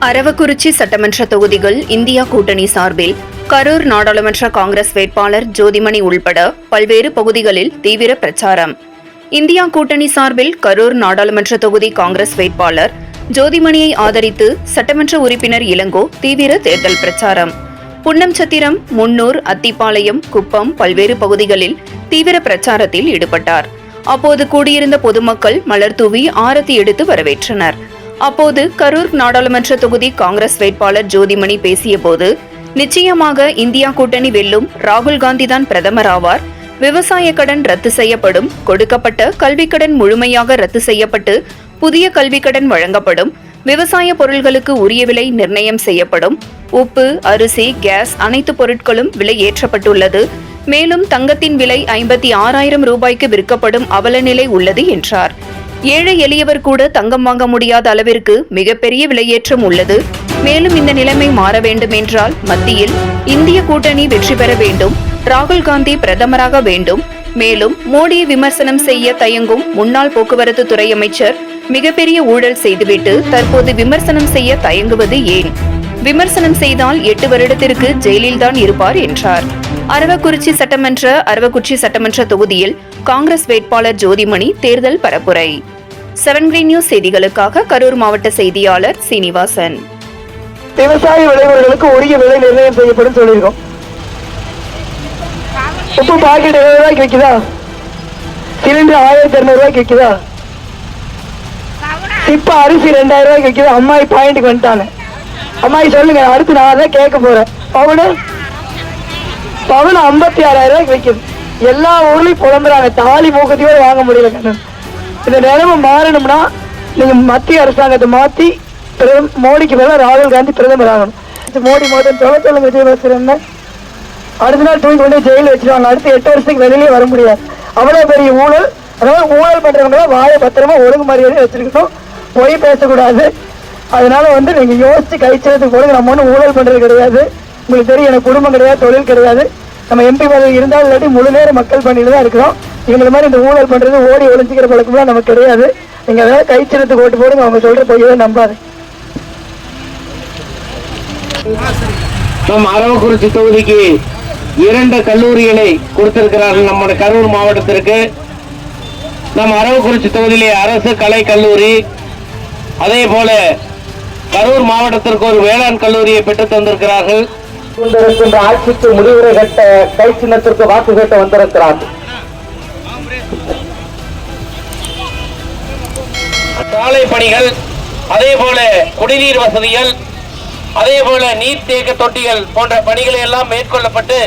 அரவக்குறிச்சி சட்டமன்ற தொகுதிகள் இந்தியா கூட்டணி சார்பில் கரூர் நாடாளுமன்ற காங்கிரஸ் வேட்பாளர் ஜோதிமணி உள்பட பல்வேறு பகுதிகளில் தீவிர பிரச்சாரம். இந்தியா கூட்டணி சார்பில் கரூர் நாடாளுமன்ற தொகுதி காங்கிரஸ் வேட்பாளர் ஜோதிமணியை ஆதரித்து சட்டமன்ற உறுப்பினர் இளங்கோ தீவிர தேர்தல் பிரச்சாரம். புன்னம்சத்திரம், முன்னூர், அத்திப்பாளையம், குப்பம் பல்வேறு பகுதிகளில் தீவிர பிரச்சாரத்தில் ஈடுபட்டார். அப்போது கூடியிருந்த பொதுமக்கள் மலர் தூவி ஆரத்தி எடுத்து வரவேற்றனர். அப்போது கரூர் நாடாளுமன்ற தொகுதி காங்கிரஸ் வேட்பாளர் ஜோதிமணி பேசியபோது, நிச்சயமாக இந்தியா கூட்டணி வெல்லும், ராகுல் காந்திதான் பிரதமர் ஆவார், விவசாய கடன் ரத்து செய்யப்படும், கொடுக்கப்பட்ட கல்விக்கடன் முழுமையாக ரத்து செய்யப்பட்டு புதிய கல்விக்கடன் வழங்கப்படும், விவசாய பொருட்களுக்கு உரிய விலை நிர்ணயம் செய்யப்படும், உப்பு, அரிசி, கேஸ் அனைத்து பொருட்களும் விலை ஏற்றப்பட்டுள்ளது, மேலும் தங்கத்தின் விலை 56,000 ரூபாய்க்கு விற்கப்படும் அவலநிலை உள்ளது என்றார். ஏழை எளியவர் கூட தங்கம் வாங்க முடியாத அளவிற்கு மிகப்பெரிய விலையேற்றம் உள்ளது. மேலும் இந்த நிலைமை மாற வேண்டும் என்றால் மத்தியில் இந்திய கூட்டணி வெற்றி பெற வேண்டும், ராகுல் காந்தி பிரதமராக வேண்டும். மேலும் மோடியை விமர்சனம் செய்ய தயங்கும் முன்னாள் போக்குவரத்து துறை அமைச்சர் மிகப்பெரிய ஊழல் செய்துவிட்டு தற்போது விமர்சனம் செய்ய தயங்குவது ஏன்? விமர்சனம் செய்தால் 8 வருடத்திற்கு ஜெயிலில் தான் இருப்பார் என்றார். அரவக்குறிச்சி சட்டமன்ற தொகுதியில் காங்கிரஸ் வேட்பாளர் ஜோதிமணி தேர்தல் பரப்புரை. 7 கிரீன் நியூஸ் செய்திகளுக்காக கரூர் மாவட்ட செய்தியாளர் சீனிவாசன். விவசாய விளைபொருட்களுக்கு உரிய விலை நிர்ணயம் செய்யப்படும் சொல்லியிருக்கோம். உப்பு பாக்கெட் 20 ரூபாய்க்கு விற்குதா? சிலிண்டர் 1200 ரூபாய்க்கு விற்குதா? இப்ப அரிசி 2000 ரூபாய்க்கு விற்குதா? அம்மாயி பாயிண்ட்டுக்கு வந்துட்டாங்க. அம்மாயி சொல்லுங்க, அடுத்து நான் தான் கேட்க போறேன். பவுன் 56,000 ரூபாய்க்கு விற்குது. எல்லா ஊர்லயும் புலம்புறாங்க, தாலி மூக்கத்தையோடு வாங்க முடியல. கண்ணன், இந்த நிலைமை மாறணும்னா நீங்க மத்திய அரசாங்கத்தை மாத்தி மோடிக்கு மேல ராகுல் காந்தி பிரதமர் ஆகணும். மோடி மோதல் சொல்லுங்க விஜயபாஸ்கர், அடுத்த நாள் தூக்கி கொண்டு ஜெயில வச்சிருவாங்க. அடுத்து 8 வருஷத்துக்கு வெளியிலே வர முடியாது. அவ்வளவு பெரிய ஊழல். அதனால ஊழல் பண்றவங்க வாயை பத்திரமா ஒழுங்கு மரியாதை வச்சிருக்கணும், பொய் பேசக்கூடாது. அதனால நீங்க யோசிச்சு கழிச்சதுக்கு போடுங்க. நம்ம ஒன்றும் ஊழல் பண்றது கிடையாது. உங்களுக்கு தெரியும், எனக்கு குடும்பம் கிடையாது, தொழில் கிடையாது. நம்ம எம்பி பதவி இருந்தாலும் இல்லாட்டி முழு நேரம் மக்கள் பண்ணிட்டு தான் இருக்கிறோம். இவங்க மாதிரி இந்த ஊழல் பண்றது, ஓடி ஒழிஞ்சிக்கிற பழக்கம்லாம் நமக்கு கிடையாது. நீங்க அதாவது கைச்சிறத்துக்கு ஓட்டு போடுங்க, அவங்க சொல்ற பொய்யவே நம்பாது. நம் அரவக்குறிச்சி தொகுதிக்கு 2 கல்லூரிகளை கொடுத்திருக்கிறார்கள். நம்முடைய கரூர் மாவட்டத்திற்கு நம் அரவக்குறிச்சி தொகுதியிலே அரசு கலை கல்லூரி, அதே போல கரூர் மாவட்டத்திற்கு ஒரு வேளாண் கல்லூரியை பெற்றுத் தந்திருக்கிறார்கள். ஆட்சிக்கு முடிவுரை கட்ட கை சின்னத்திற்கு வாக்கு கேட்டு வந்திருக்கிறார்கள். சாலை பணிகள், அதே போல குடிநீர் வசதிகள், அதே போல நீர்த்தேக்க தொட்டிகள் போன்ற பணிகளை எல்லாம் மேற்கொள்ளப்பட்டு